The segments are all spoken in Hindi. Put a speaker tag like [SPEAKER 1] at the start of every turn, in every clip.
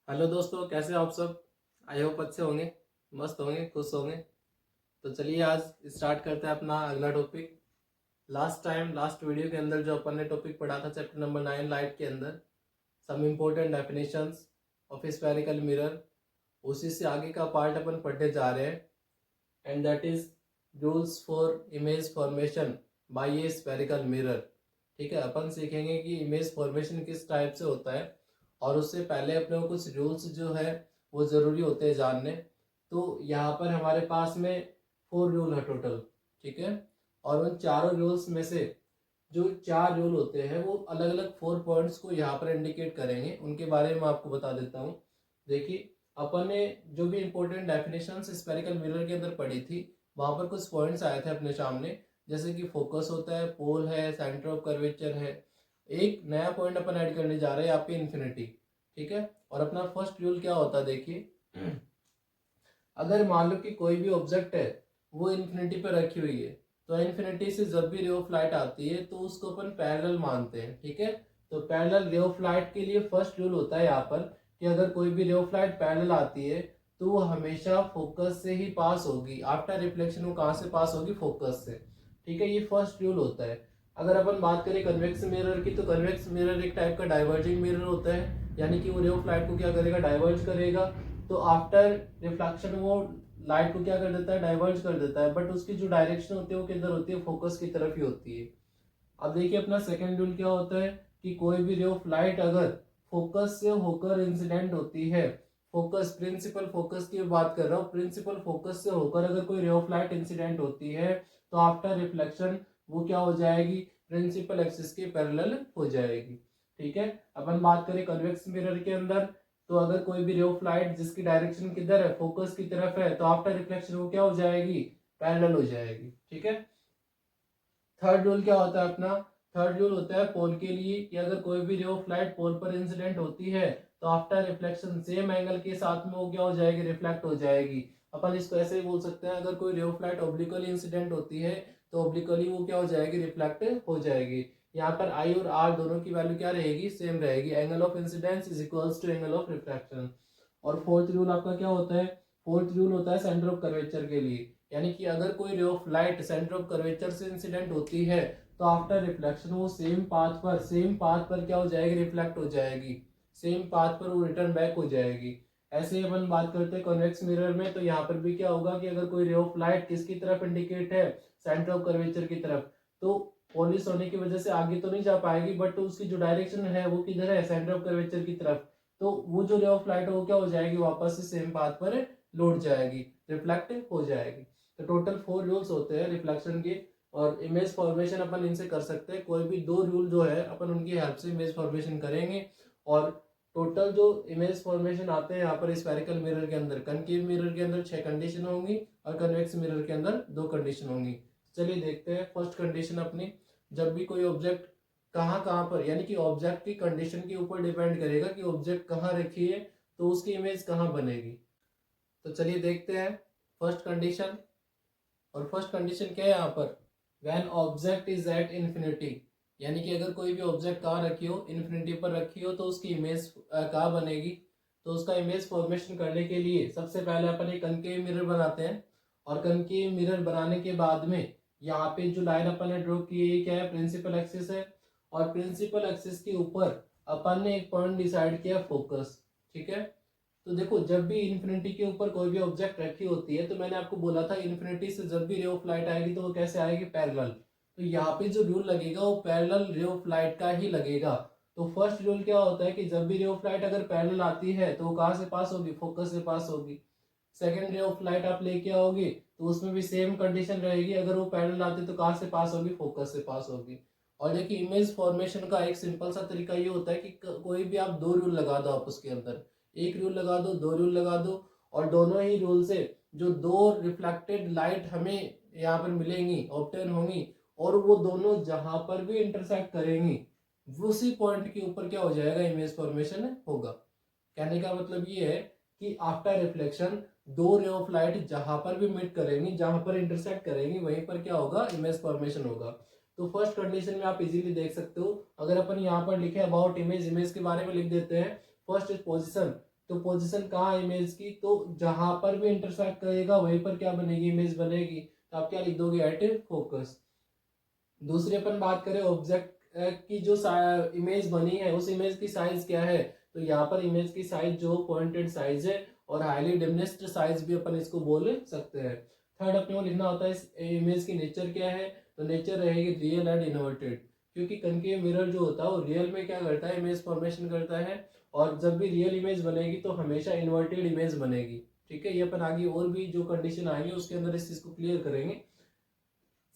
[SPEAKER 1] हेलो दोस्तों, कैसे हो आप सब। आई होप अच्छे होंगे, मस्त होंगे, खुश होंगे। तो चलिए आज स्टार्ट करते हैं अपना अगला टॉपिक। लास्ट वीडियो के अंदर जो अपन ने टॉपिक पढ़ा था चैप्टर नंबर 9 लाइट के अंदर, some important definitions of spherical mirror, उसी से आगे का पार्ट अपन पढ़ने जा रहे हैं। And that is rules for image formation by A spherical mirror. ठीक है, अपन सीखेंगे कि इमेज फॉर्मेशन किस टाइप से होता है, और उससे पहले अपने को कुछ रूल्स जो है वो ज़रूरी होते हैं जानने। तो यहाँ पर हमारे पास में 4 रूल है टोटल। ठीक है, और उन चारों रूल्स में से जो 4 रूल होते हैं वो अलग अलग 4 पॉइंट्स को यहाँ पर इंडिकेट करेंगे। उनके बारे में आपको बता देता हूँ। देखिए, अपन ने जो भी इंपॉर्टेंट डेफिनेशंस स्फेरिकल मिरर के अंदर पढ़ी थी, वहाँ पर कुछ पॉइंट्स आए थे अपने सामने, जैसे कि फोकस होता है, पोल है, सेंटर ऑफ कर्वेचर है। एक नया पॉइंट अपन ऐड करने जा रहे हैं यहाँ पे, इन्फिनिटी। ठीक है, और अपना फर्स्ट रूल क्या होता है देखिए, अगर मान लो कि कोई भी ऑब्जेक्ट है वो इन्फिनिटी पे रखी हुई है, तो इन्फिनिटी से जब भी रे ऑफ लाइट आती है तो उसको अपन पैरेलल मानते हैं। ठीक है, तो पैरेलल रे ऑफ लाइट के लिए फर्स्ट रूल होता है यहाँ पर कि अगर कोई भी रे ऑफ लाइट पैरेलल आती है तो वो हमेशा फोकस से ही पास होगी। आफ्टर रिफ्लेक्शन वो कहाँ से पास होगी? फोकस से। ठीक है, ये फर्स्ट रूल होता है। अगर अपन बात करें कन्वेक्स मिरर की, तो कन्वेक्स मिरर एक टाइप का डाइवर्जिंग मिरर होता है, यानी कि वो रे ऑफ लाइट को क्या करेगा? डाइवर्ज करेगा। तो आफ्टर रिफ्लेक्शन वो लाइट को क्या कर देता है? डाइवर्ज कर देता है, बट उसकी जो डायरेक्शन होती है वो किधर होती है? फोकस की तरफ ही होती है। अब देखिए अपना सेकेंड रूल क्या होता है कि कोई भी रे ऑफ लाइट अगर फोकस से होकर इंसिडेंट होती है, फोकस प्रिंसिपल फोकस की बात कर रहा हूँ, प्रिंसिपल फोकस से होकर अगर कोई रे ऑफ लाइट इंसिडेंट होती है तो आफ्टर रिफ्लेक्शन वो क्या हो जाएगी? प्रिंसिपल एक्सिस के पैरेलल हो जाएगी। ठीक है, अपन बात करें कन्वेक्स मिरर के अंदर, तो अगर कोई भी रे ऑफ लाइट जिसकी डायरेक्शन किधर है? फोकस की तरफ है, तो आफ्टर रिफ्लेक्शन वो क्या हो जाएगी? पैरेलल हो जाएगी। ठीक है, थर्ड रूल क्या होता है अपना? थर्ड रूल होता है पोल के लिए कि अगर कोई भी रे ऑफ लाइट पोल पर इंसिडेंट होती है तो आफ्टर रिफ्लेक्शन सेम एंगल के साथ में वो क्या हो जाएगी? रिफ्लेक्ट हो जाएगी। अपन इसको ऐसे ही बोल सकते हैं, अगर कोई ray of light obliquely incident होती है तो ऑब्लिकली वो क्या हो जाएगी? रिफ्लेक्ट हो जाएगी। यहाँ पर आई और आर दोनों की वैल्यू क्या रहेगी? सेम रहेगी। Angle of incidence is equals to angle of refraction. और फोर्थ रूल आपका क्या होता है? फोर्थ रूल होता है सेंटर ऑफ कर्वेचर के लिए, यानी कि अगर कोई ray of light centre of curvature से इंसिडेंट होती है तो आफ्टर रिफ्लेक्शन वो सेम पाथ पर क्या हो जाएगी? रिफ्लेक्ट हो जाएगी। सेम पाथ पर वो रिटर्न बैक हो जाएगी। ऐसे ही अपन बात करते हैं कॉन्वेक्स मिरर में, तो यहाँ पर भी क्या होगा कि अगर कोई रे ऑफ लाइट किसकी तरफ इंडिकेट है? सेंटर ऑफ कर्वेचर की तरफ, तो पॉलिश होने की वजह से आगे तो नहीं जा पाएगी, बट उसकी जो डायरेक्शन है वो किधर है? सेंटर ऑफ कर्वेचर की तरफ। तो वो जो रे ऑफ लाइट है वो क्या हो जाएगी? वापस से सेम पाथ पर लौट जाएगी, रिफ्लेक्ट हो जाएगी। तो टोटल 4 रूल्स होते हैं रिफ्लेक्शन के, और इमेज फॉर्मेशन अपन इनसे कर सकते हैं। कोई भी 2 रूल जो है अपन उनकी हेल्प से इमेज फॉर्मेशन करेंगे। और टोटल जो इमेज फॉर्मेशन आते हैं यहाँ पर स्फेरिकल मिरर के अंदर, कनकेव मिरर के अंदर 6 कंडीशन होंगी और कन्वेक्स मिरर के अंदर 2 कंडीशन होंगी। चलिए देखते हैं फर्स्ट कंडीशन अपनी। जब भी कोई ऑब्जेक्ट कहाँ कहाँ पर, यानी कि ऑब्जेक्ट की कंडीशन के ऊपर डिपेंड करेगा कि ऑब्जेक्ट कहाँ रखी है तो उसकी इमेज कहाँ बनेगी। तो चलिए देखते हैं फर्स्ट कंडीशन। और फर्स्ट कंडीशन क्या है यहाँ पर? When object is at infinity, यानी कि अगर कोई भी ऑब्जेक्ट कहाँ रखी हो? इन्फिनिटी पर रखी हो, तो उसकी इमेज कहाँ बनेगी? तो उसका इमेज फॉर्मेशन करने के लिए सबसे पहले अपन एक कनकेव मिरर बनाते हैं। और कनकेव मिरर बनाने के बाद में यहाँ पे जो लाइन अपन ने ड्रॉ की है क्या है? प्रिंसिपल एक्सिस है। और प्रिंसिपल एक्सिस के ऊपर अपन ने एक पॉइंट डिसाइड किया, फोकस। ठीक है, तो देखो जब भी इन्फिनिटी के ऊपर कोई भी ऑब्जेक्ट रखी होती है, तो मैंने आपको बोला था इन्फिनिटी से जब भी रे ऑफ लाइट आएगी तो वो कैसे आएगी? पैरेलल। तो यहाँ पे जो रूल लगेगा वो पैरेलल रे ऑफ लाइट का ही लगेगा। तो फर्स्ट रूल क्या होता है कि जब भी रे ऑफ लाइट अगर पैरेलल आती है तो वो कहाँ से पास होगी? फोकस से पास होगी। सेकेंड रे ऑफ लाइट आप लेके आओगे तो उसमें भी सेम कंडीशन रहेगी, अगर वो पैरेलल आती तो कहाँ से पास होगी? फोकस से पास होगी। और देखिए इमेज फॉर्मेशन का एक सिंपल सा तरीका ये होता है कि कोई भी आप 2 रूल लगा दो आपस के अंदर, एक रूल लगा दो, 2 रूल लगा दो, और दोनों ही रूल से जो 2 रिफ्लेक्टेड लाइट हमें यहाँ पर मिलेंगी, ऑब्टेन होंगी, और वो दोनों जहां पर भी इंटरसेक्ट करेंगी उसी पॉइंट के ऊपर क्या हो जाएगा? इमेज फॉर्मेशन होगा। कहने का मतलब ये है कि after reflection 2 ray of light जहां पर भी मीट करेंगी, जहां पर इंटरसेक्ट करेंगी, वहीं पर क्या होगा? इमेज फॉर्मेशन होगा। तो फर्स्ट कंडीशन में आप इजीली देख सकते हो, अगर अपन यहाँ पर लिखे अबाउट इमेज, इमेज के बारे में लिख देते हैं फर्स्ट पोजिशन, तो पोजीशन कहाँ है इमेज की, तो जहां पर भी इंटरसेक्ट करेगा वहीं पर क्या बनेगी, इमेज बनेगी। तो आप क्या लिख दोगे, एट फोकस। दूसरी अपन बात करें ऑब्जेक्ट की जो इमेज बनी है उस इमेज की साइज क्या है, तो यहाँ पर इमेज की साइज जो पॉइंटेड साइज है और हाईली डिमिनिश्ड साइज भी अपन इसको बोल सकते हैं। थर्ड अपने को लिखना होता है इस इमेज की नेचर क्या है, तो नेचर रहेगी रियल एंड इन्वर्टेड, क्योंकि कनकेव मिरर जो होता है वो रियल में क्या करता है, इमेज फॉर्मेशन करता है, और जब भी रियल इमेज बनेगी तो हमेशा इन्वर्टेड इमेज बनेगी। ठीक है, ये अपन आगे और भी जो कंडीशन आएंगे उसके अंदर इस चीज को क्लियर करेंगे।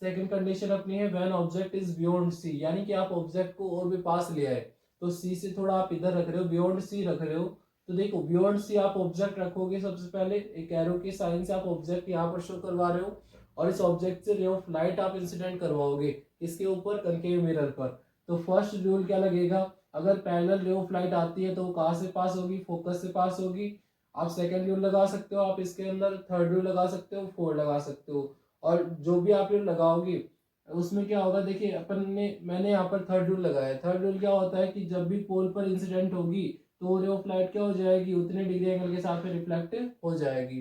[SPEAKER 1] सेकंड कंडीशन अपनी है when object is beyond C, यानी कि आप ऑब्जेक्ट को और भी पास ले आए, तो सी से थोड़ा आप इधर रख रहे हो, बियॉन्ड सी रख रहे हो, तो देखो बियॉन्ड सी आप ऑब्जेक्ट रखोगे, सबसे पहले एक एरो की साइन से आप ऑब्जेक्ट यहाँ पर शो करवा रहे हो, और इस ऑब्जेक्ट से रे ऑफ लाइट आप इंसिडेंट करवाओगे इसके ऊपर, कनकेव मिरर पर। तो फर्स्ट रूल क्या लगेगा, अगर पैरेलल रे ऑफ लाइट आती है तो वो कहाँ से पास होगी, फोकस से पास होगी। आप सेकंड रूल लगा सकते हो, आप इसके अंदर थर्ड रूल लगा सकते हो, फोर्थ लगा सकते हो, और जो भी आप लगाओगे उसमें क्या होगा, देखिए अपन ने मैंने यहाँ पर थर्ड रूल लगाया। थर्ड रूल क्या होता है कि जब भी पोल पर इंसिडेंट होगी तो रे ऑफ लाइट क्या हो जाएगी, उतने डिग्री एंगल के साथ में रिफ्लेक्ट हो जाएगी।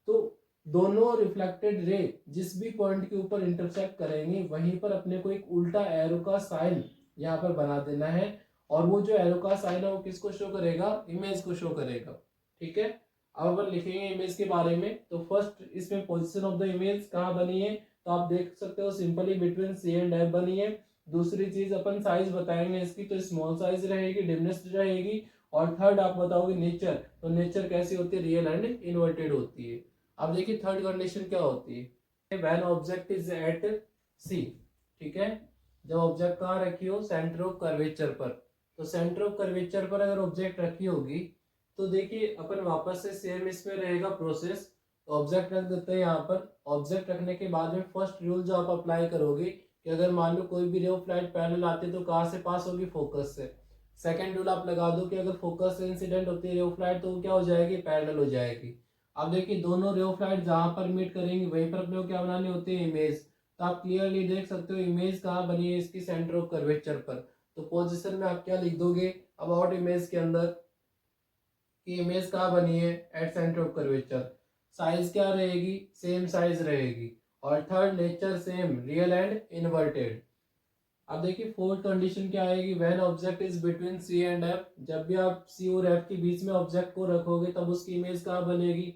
[SPEAKER 1] तो दोनों रिफ्लेक्टेड रे जिस भी पॉइंट के ऊपर इंटरसेक्ट करेंगे वहीं पर अपने को एक उल्टा एरो का साइन यहाँ पर बना देना है, और वो जो एरो का साइन है वो किसको शो करेगा, इमेज को शो करेगा। ठीक है, अब अपन लिखेंगे इमेज के बारे में। तो फर्स्ट इसमें पोजीशन ऑफ द इमेज कहाँ बनी है, तो आप देख सकते हो simply between C and F बनी है। दूसरी चीज अपन साइज बताएंगे इसकी, तो स्मॉल साइज रहेगी, डिमिनिश्ड रहेगी। और थर्ड आप बताओगे नेचर, तो नेचर कैसी होती है, रियल एंड इन्वर्टेड होती है। अब देखिए थर्ड कंडीशन क्या होती है, व्हेन ऑब्जेक्ट इज एट सी। ठीक है, जब ऑब्जेक्ट कहाँ रखी हो, सेंटर ऑफ कर्वेचर पर। तो सेंटर ऑफ कर्वेचर पर अगर ऑब्जेक्ट रखी होगी तो देखिए अपन वापस से सेम इसमें रहेगा प्रोसेस। ऑब्जेक्ट रख देते हैं यहाँ पर। ऑब्जेक्ट रखने के बाद में फर्स्ट रूल जो आप अप्लाई करोगे कि अगर मान लो कोई भी रे ऑफ लाइट पैरेलल आती है तो कहाँ से पास होगी, फोकस से। सेकंड रूल आप लगा दो कि अगर फोकस से इंसिडेंट होती है रे ऑफ लाइट तो वो क्या हो जाएगी, पैरेलल हो जाएगी। अब देखिए दोनों रे ऑफ लाइट जहां पर मीट करेंगी वहीं पर अपने को क्या बनानी होती है, इमेज। तो आप क्लियरली देख सकते हो इमेज कहाँ बनी है, इसकी सेंटर ऑफ कर्वेचर पर। तो पोजिशन में आप क्या लिख दोगे अबाउट इमेज के अंदर, कि इमेज कहाँ बनी है, at centre of curvature. Size क्या रहेगी, सेम साइज रहेगी। और third nature same, real and inverted. अब देखिए फोर्थ कंडीशन क्या आएगी, when object is between C and F. जब भी आप सी और एफ के बीच में ऑब्जेक्ट को रखोगे तब उसकी इमेज कहाँ बनेगी।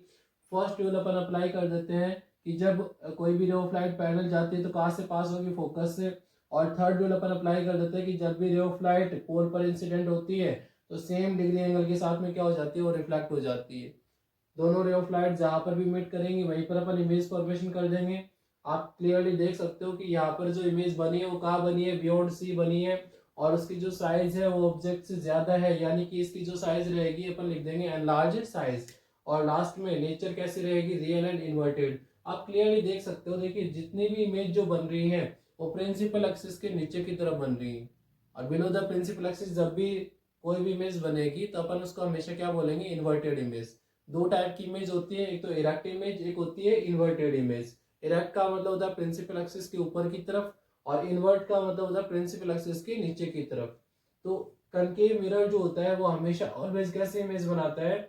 [SPEAKER 1] फर्स्ट रूल अपन अप्लाई कर देते हैं कि जब कोई भी रे ऑफ लाइट पैरेलल जाती है तो कहाँ से पास होगी, फोकस से। और थर्ड रूल अपन अप्लाई कर देते हैं कि जब भी रे ऑफ लाइट पोल पर इंसिडेंट होती है तो सेम डिग्री एंगल के साथ में क्या हो जाती है, वो रिफ्लेक्ट हो जाती है। दोनों रे ऑफ लाइट जहां पर भी मीट करेंगे वहीं पर अपन इमेज फॉर्मेशन कर देंगे। आप क्लियरली देख सकते हो कि यहाँ पर जो इमेज बनी है वो कहाँ बनी है, बियॉन्ड सी बनी है। और उसकी जो साइज है वो ऑब्जेक्ट से ज्यादा है, यानी कि इसकी जो साइज रहेगी अपन लिख देंगे एनलार्ज साइज। और लास्ट में नेचर कैसी रहेगी, रियल एंड इन्वर्टेड। आप क्लियरली देख सकते हो, देखिए जितनी भी इमेज जो बन रही है वो प्रिंसिपल एक्सिस के नीचे की तरफ बन रही है। और बिलो द प्रिंसिपल एक्सिस जब भी कोई भी इमेज बनेगी तो अपन उसको हमेशा क्या बोलेंगे, इन्वर्टेड इमेज। दो टाइप की इमेज होती है, एक तो इरेक्ट इमेज, एक होती है इन्वर्टेड इमेज। इरेक्ट का मतलब होता है प्रिंसिपल एक्सिस के ऊपर की तरफ, और इन्वर्ट का मतलब होता है प्रिंसिपल एक्सिस के नीचे की तरफ। तो कनकेव मिरर जो होता है वो हमेशा ऑलवेज कैसे इमेज बनाता है,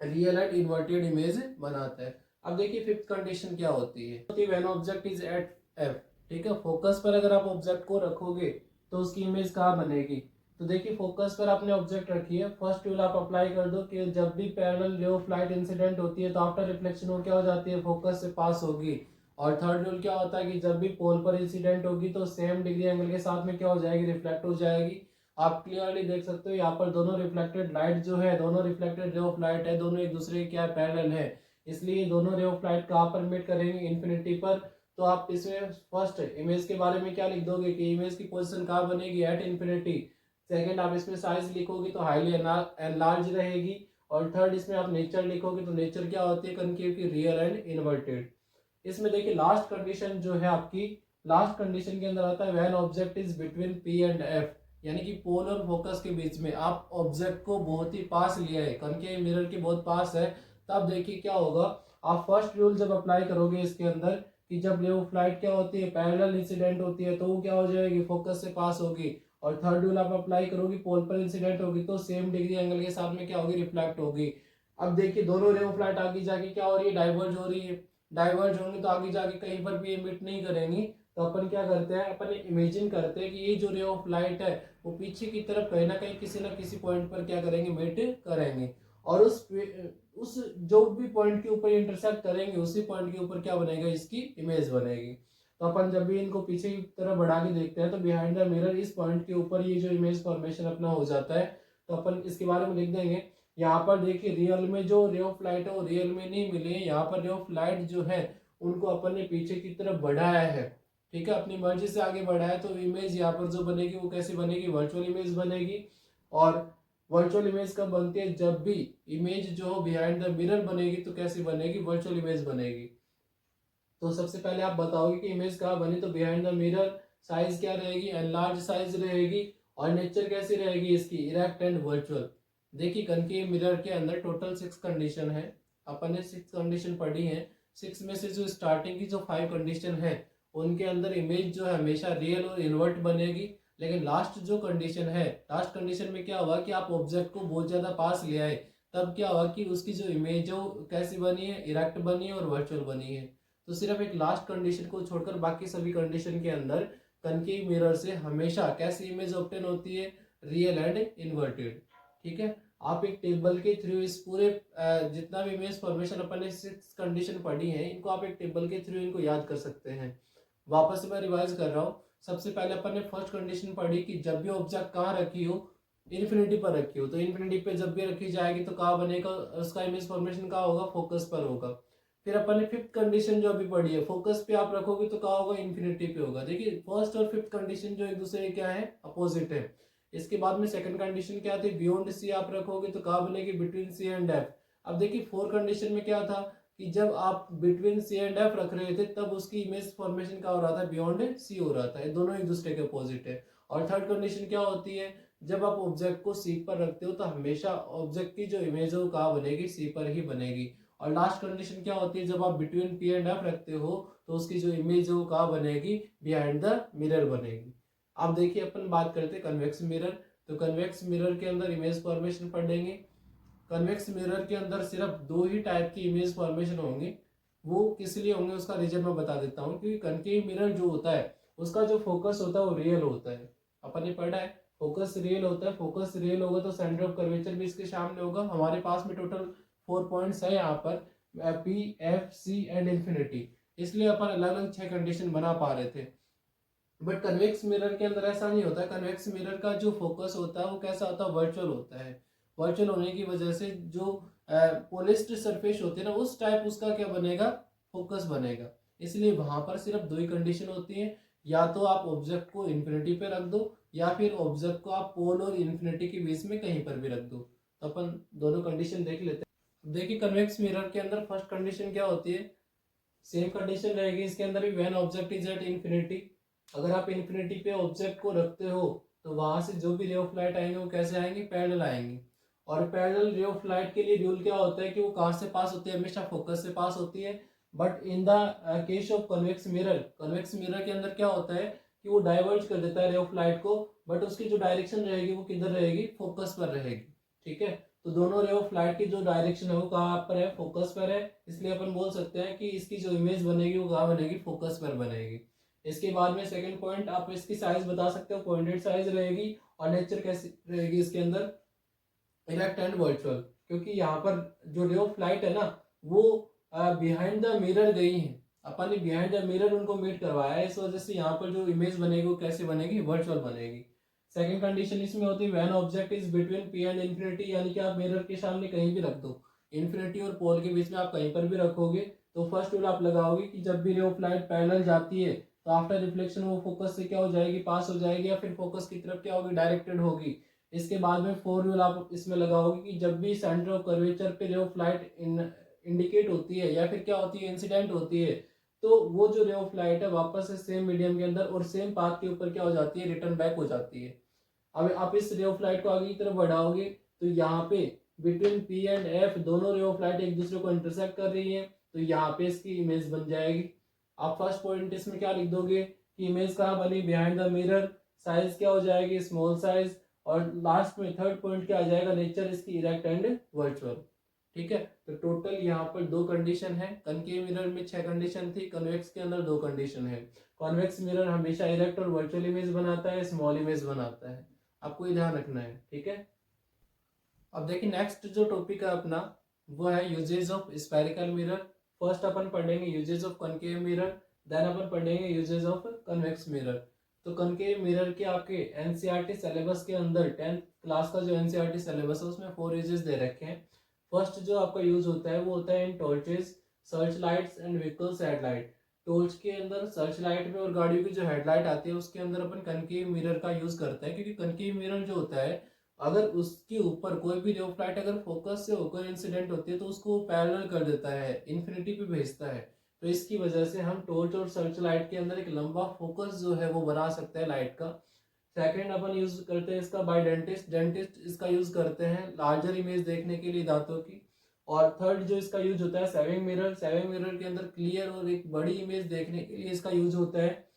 [SPEAKER 1] रियल एंड इन्वर्टेड इमेज बनाता है। अब देखिए फिफ्थ कंडीशन क्या होती है, when object is at F. ठीक है, फोकस पर अगर आप ऑब्जेक्ट को रखोगे तो उसकी इमेज कहाँ बनेगी। तो देखिए फोकस पर आपने ऑब्जेक्ट रखी है, फर्स्ट रूल आप अप्लाई कर दो कि जब भी parallel ray of light incident होती है तो आफ्टर रिफ्लेक्शन वो क्या हो जाती है, फोकस से पास होगी। और थर्ड रूल क्या होता है कि जब भी पोल पर इंसिडेंट होगी तो सेम डिग्री एंगल के साथ में क्या हो जाएगी, रिफ्लेक्ट हो जाएगी। आप क्लियरली देख सकते हो यहाँ पर दोनों रिफ्लेक्टेड लाइट जो है, दोनों रिफ्लेक्टेड रे ऑफ लाइट है, दोनों एक दूसरे के क्या पैरेलल है, इसलिए दोनों रे ऑफ लाइट कहाँ पर मीट करेंगे, इन्फिनिटी पर। तो आप इसमें फर्स्ट इमेज के बारे में क्या लिख दोगे कि इमेज की पोजीशन कहाँ बनेगी, एट इन्फिनिटी। सेकंड आप इसमें साइज लिखोगे तो हाईली एनलार्ज रहेगी। और थर्ड इसमें आप नेचर लिखोगे तो नेचर क्या होती है, कनकेव की, रियल एंड इन्वर्टेड। इसमें देखिए लास्ट कंडीशन जो है आपकी, लास्ट कंडीशन के अंदर आता है when object is between P and F, यानी कि पोल और फोकस के बीच में आप ऑब्जेक्ट को बहुत ही पास लिया है, कनकेव मिरर के बहुत पास है। तब देखिए क्या होगा, आप फर्स्ट रूल जब अप्लाई करोगे इसके अंदर कि जब रे ऑफ लाइट क्या होती है, पैरेलल इंसिडेंट होती है तो वो क्या हो जाएगी, फोकस से पास होगी। और थर्ड रूल आप अप्लाई करोगे, पोल पर इंसिडेंट होगी तो सेम डिग्री एंगल के साथ में क्या होगी, रिफ्लेक्ट होगी। अब देखिए दोनों रे ऑफ लाइट आगे जाके क्या हो रही है, डाइवर्ज हो रही है। डाइवर्ज होंगी तो आगे जाके कहीं पर भी एमिट नहीं करेंगी। तो अपन क्या करते हैं, अपन इमेजिन करते हैं कि ये जो रे ऑफ लाइट है वो पीछे की तरफ कहीं ना कहीं किसी ना किसी पॉइंट पर क्या करेंगे, मीट करेंगे। और उस जो भी पॉइंट के ऊपर इंटरसेक्ट करेंगे उसी पॉइंट के ऊपर क्या बनेगा, इसकी इमेज बनेगी। तो अपन जब भी इनको पीछे की तरफ बढ़ा के देखते हैं तो बिहाइंड द मिरर इस पॉइंट के ऊपर ये जो इमेज फॉर्मेशन अपना हो जाता है। तो अपन इसके बारे में लिख देंगे। यहाँ पर देखिए रियल में जो रे ऑफ लाइट है वो रियल में नहीं मिले, यहाँ पर रे ऑफ लाइट जो है उनको अपन ने पीछे की तरफ बढ़ाया है। ठीक है, अपनी मर्जी से आगे बढ़ाया, तो इमेज यहाँ पर जो बनेगी वो कैसी बनेगी, वर्चुअल इमेज बनेगी। और वर्चुअल इमेज कब बनती है, जब भी इमेज जो बिहाइंड द मिरर बनेगी तो कैसी बनेगी, वर्चुअल इमेज बनेगी। तो सबसे पहले आप बताओगे कि इमेज कहाँ बनी, तो बिहाइंड द मिरर साइज क्या रहेगी, एनलार्ज साइज रहेगी। और नेचर कैसी रहेगी इसकी, इरेक्ट एंड वर्चुअल। देखिए कनकेव मिरर के अंदर टोटल 6 कंडीशन है, अपन ने 6 कंडीशन पढ़ी है। 6 में से जो स्टार्टिंग की जो 5 कंडीशन है उनके अंदर इमेज जो है हमेशा रियल और इन्वर्ट बनेगी। लेकिन लास्ट जो कंडीशन है, लास्ट कंडीशन में क्या हुआ कि आप ऑब्जेक्ट को बहुत ज्यादा पास ले आए, तब क्या हुआ कि उसकी जो इमेज है कैसी बनी है, इरेक्ट बनी है और वर्चुअल बनी है। तो सिर्फ एक लास्ट कंडीशन को छोड़कर बाकी सभी कंडीशन के अंदर कनकेव मिरर से हमेशा कैसी इमेज ऑब्टेन होती है, रियल एंड इन्वर्टेड। ठीक है, आप एक टेबल के थ्रू इस पूरे जितना भी इमेज फॉर्मेशन अपन ने 6 कंडीशन पढ़ी है इनको आप एक टेबल के थ्रू इनको याद कर सकते हैं। वापस से मैं रिवाइज कर रहा हूँ। सबसे पहले अपन ने फर्स्ट कंडीशन पढ़ी कि जब भी ऑब्जेक्ट कहाँ रखी हो, इन्फिनिटी पर रखी हो, तो इन्फिनिटी पे जब भी रखी जाएगी तो कहाँ बनेगा, उसका इमेज फॉर्मेशन कहाँ होगा, फोकस पर होगा। फिर अपन ने फिफ्थ कंडीशन जो अभी पढ़ी है, फोकस पे आप रखोगे तो कहाँ होगा, इन्फिनिटी पे होगा। देखिए फर्स्ट और फिफ्थ कंडीशन जो एक दूसरे के क्या है, अपोजिट है। इसके बाद में सेकंड कंडीशन क्या थी, बियॉन्ड सी आप रखोगे तो कहाँ बनेगी, बिटवीन सी एंड एफ। अब देखिए फोर्थ कंडीशन में क्या था कि जब आप बिटवीन सी एंड एफ रख रहे थे तब उसकी इमेज फॉर्मेशन क्या हो रहा था, बियॉन्ड सी हो रहा था। ये दोनों एक दूसरे के अपोजिट है। और थर्ड कंडीशन क्या होती है, जब आप ऑब्जेक्ट को सी पर रखते हो तो हमेशा ऑब्जेक्ट की जो इमेज है वो कहाँ बनेगी, सी पर ही बनेगी। और लास्ट कंडीशन क्या होती है, जब आप बिटवीन पी एंड एफ रखते हो तो उसकी जो इमेज है वो कहाँ बनेगी, बिहाइंड द मिरर बनेगी। अब देखिए अपन बात करते हैं कन्वेक्स मिरर। तो कन्वेक्स मिरर के अंदर इमेज फॉर्मेशन पढ़ेंगे। कन्वेक्स मिरर के अंदर सिर्फ 2 ही टाइप की इमेज फॉर्मेशन होंगी। वो किस लिए होंगे उसका रीजन मैं बता देता हूँ। क्योंकि कनकेव मिरर जो होता है उसका जो फोकस होता है वो रियल होता है। अपन ने पढ़ा है फोकस रियल होता है। फोकस रियल होगा तो सेंटर ऑफ कर्वेचर भी इसके सामने होगा। हमारे पास में टोटल 4 पॉइंट्स है यहाँ पर, P F C and infinity. इसलिए अपन अलग अलग 6 कंडीशन बना पा रहे थे। बट कन्वेक्स मिरर के अंदर ऐसा नहीं होता। कन्वेक्स मिरर का जो फोकस होता है वो कैसा होता है, वर्चुअल होता है। वर्चुअल होने की वजह से जो पोलिस्ट सरफेस होती है ना, उस टाइप उसका क्या बनेगा, फोकस बनेगा। इसलिए वहां पर सिर्फ 2 ही कंडीशन होती है, या तो आप ऑब्जेक्ट को इन्फिनिटी पे रख दो या फिर ऑब्जेक्ट को आप पोल और इन्फिनिटी के बीच में कहीं पर भी रख दो। तो अपन दोनों कंडीशन देख लेते हैं। देखिए कन्वेक्स मिरर के अंदर फर्स्ट कंडीशन क्या होती है, सेम कंडीशन रहेगी इसके अंदर भी, when object is at infinity. अगर आप इन्फिनिटी पे ऑब्जेक्ट को रखते हो तो वहां से जो भी रे ऑफ लाइट आएंगे वो कैसे आएंगे, पैरेलल आएंगे। और पैरेलल रे ऑफ लाइट के लिए रूल क्या होता है कि वो कहाँ से पास होती है, हमेशा फोकस से पास होती है। But in the case of convex mirror, convex mirror के अंदर क्या होता है कि वो डाइवर्ज कर देता है रे ऑफ लाइट को, बट उसकी जो डायरेक्शन रहेगी वो किधर रहेगी, फोकस पर रहेगी। ठीक है, तो दोनों रे ऑफ लाइट की जो डायरेक्शन है वो कहाँ पर है, फोकस पर है। इसलिए अपन बोल सकते हैं कि इसकी जो इमेज बनेगी वो कहाँ बनेगी, फोकस पर बनेगी। इसके बाद में सेकंड पॉइंट, आप इसकी साइज बता सकते हो, पॉइंटेड साइज रहेगी। और नेचर कैसी रहेगी इसके अंदर, इरेक्ट एंड वर्चुअल। क्योंकि यहाँ पर जो रे ऑफ लाइट है ना वो बिहाइंड द मिरर गई है, अपन ने बिहाइंड द मिरर उनको मीट करवाया है, इस वजह से यहाँ पर जो इमेज बनेगी वो कैसे बनेगी, वर्चुअल बनेगी। सेकंड कंडीशन इसमें होती है when object is between P and infinity, यानी कि आप मिरर के सामने कहीं भी रख दो, इन्फिनिटी और पोल के बीच में आप कहीं पर भी रखोगे तो फर्स्ट रूल आप लगाओगे कि जब भी रे ऑफ लाइट पैरेलल जाती है तो आफ्टर रिफ्लेक्शन वो फोकस से क्या हो जाएगी, पास हो जाएगी, या फिर फोकस की तरफ क्या होगी, डायरेक्टेड होगी। इसके बाद में फोर रूल आप इसमें लगाओगे कि जब भी सेंटर ऑफ कर्वेचर पे रे ऑफ लाइट इंडिकेट होती है या फिर क्या होती है, इंसिडेंट होती है, तो वो जो रे ऑफ लाइट है वापस से सेम मीडियम के अंदर और सेम पाथ के ऊपर क्या हो जाती है, रिटर्न बैक हो जाती है। अब आप इस रे ऑफ लाइट को आगे की तरफ बढ़ाओगे तो यहाँ पे बिटवीन पी एंड एफ दोनों रे ऑफ लाइट एक दूसरे को इंटरसेक्ट कर रही है, तो यहाँ पे इसकी इमेज बन जाएगी। आप फर्स्ट पॉइंट इसमें क्या लिख दोगे कि इमेज कहाँ बनी, बिहाइंड द मिरर। साइज क्या हो जाएगी, स्मॉल साइज, और लास्ट में थर्ड पॉइंट क्या आ जाएगा, नेचर इसकी इरेक्ट एंड वर्चुअल। ठीक है, तो टोटल यहाँ पर 2 कंडीशन है। कनकेव मिरर में 6 कंडीशन थी, कन्वेक्स के अंदर 2 कंडीशन है। कॉन्वेक्स मिरर हमेशा इरेक्ट और वर्चुअल इमेज बनाता है, स्मॉल इमेज बनाता है, आपको ये ध्यान रखना है। ठीक है, अब देखिए नेक्स्ट जो टॉपिक है अपना वो है uses of spherical mirror. First अपन पढ़ेंगे uses of concave mirror, then अपन पढ़ेंगे यूजेज ऑफ कन्वेक्स मिरर। तो कनकेव मिरर के आपके एनसीईआरटी सिलेबस के अंदर 10th क्लास का जो एनसीईआरटी सिलेबस है उसमें 4 यूजेस दे रखे हैं। फर्स्ट जो आपका यूज होता है वो होता है in torches, search lights and vehicles headlight. Torch के अंदर, सर्च लाइट में और गाड़ियों की जो हेडलाइट आती है उसके अंदर अपन कनकेव मिरर का यूज करते हैं, क्योंकि कनकेव मिरर जो होता है अगर उसके ऊपर कोई भी रे ऑफ लाइट अगर फोकस से होकर इंसिडेंट होती है तो उसको पैरेलल कर देता है, इन्फिनिटी पे भेजता है। तो इसकी वजह से हम टॉर्च और सर्च लाइट के अंदर एक लंबा फोकस जो है वो बना सकते हैं लाइट का। सेकंड अपन यूज करते हैं इसका बाय डेंटिस्ट, डेंटिस्ट इसका यूज करते हैं लार्जर इमेज देखने के लिए दांतों की। और थर्ड जो इसका यूज होता है सेविंग मिरर, सेविंग मिरर के अंदर क्लियर और एक बड़ी इमेज देखने के लिए इसका यूज होता है।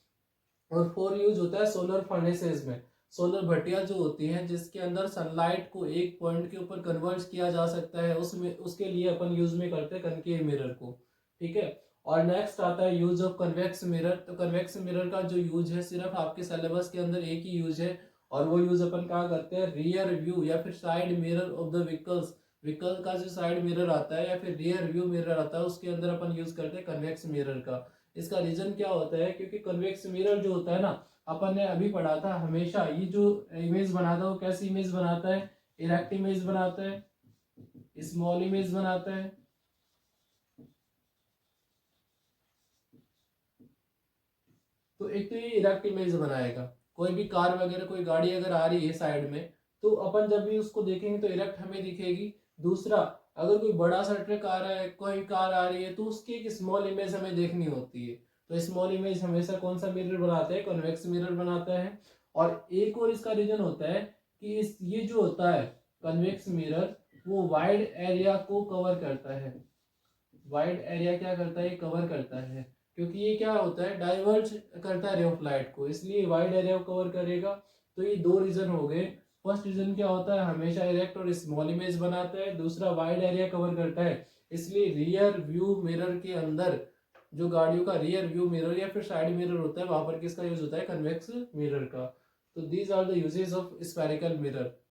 [SPEAKER 1] और फोर यूज होता है सोलर फर्नेसेस में, सोलर भट्टियां जो होती हैं जिसके अंदर सनलाइट को एक पॉइंट के ऊपर कन्वर्ट किया जा सकता है, उसमें उसके लिए अपन यूज में करते हैं कनकेव मिरर को। ठीक है, और नेक्स्ट आता है यूज ऑफ कन्वेक्स मिरर। तो कन्वेक्स मिरर का जो यूज है सिर्फ आपके सिलेबस के अंदर एक ही यूज है, और वो यूज अपन कहाँ करते हैं, रियर व्यू या फिर side mirror of the vehicles. Vehicle का जो साइड मिरर आता है या फिर रियर व्यू मिरर आता है उसके अंदर अपन यूज करते हैं कन्वेक्स मिरर का। इसका रीजन क्या होता है, क्योंकि कन्वेक्स मिरर जो होता है ना, अपन ने अभी पढ़ा था, हमेशा ये जो इमेज बनाता है वो कैसी इमेज बनाता है, इरेक्ट इमेज बनाता है, स्मॉल इमेज बनाता है। तो एक तो ये इरेक्ट इमेज बनाएगा, कोई भी कार वगैरह कोई गाड़ी अगर आ रही है साइड में तो अपन जब भी उसको देखेंगे तो इरेक्ट हमें दिखेगी। दूसरा, अगर कोई बड़ा सा ट्रक आ रहा है, कोई कार आ रही है, तो उसकी एक स्मॉल इमेज हमें देखनी होती है। तो स्मॉल इमेज हमेशा कौन सा मिरर बनाता है, कन्वेक्स मिरर बनाता है। और एक और इसका रीजन होता है कि ये जो होता है कन्वेक्स मिरर वो वाइड एरिया को कवर करता है। वाइड एरिया क्या करता है, कवर करता है, क्योंकि ये क्या होता है, डाइवर्ज करता है रे ऑफ लाइट को, इसलिए वाइड एरिया को कवर करेगा। तो ये 2 रीजन हो गए। फर्स्ट रीजन क्या होता है, हमेशा इरेक्ट और स्मॉल इमेज बनाता है। दूसरा, वाइड एरिया कवर करता है, इसलिए रियर व्यू मिरर के अंदर जो गाड़ियों का रियर व्यू मिरर या फिर साइड मिरर होता है वहां पर किसका यूज होता है, कन्वेक्स मिरर का। तो these are the uses of spherical mirror.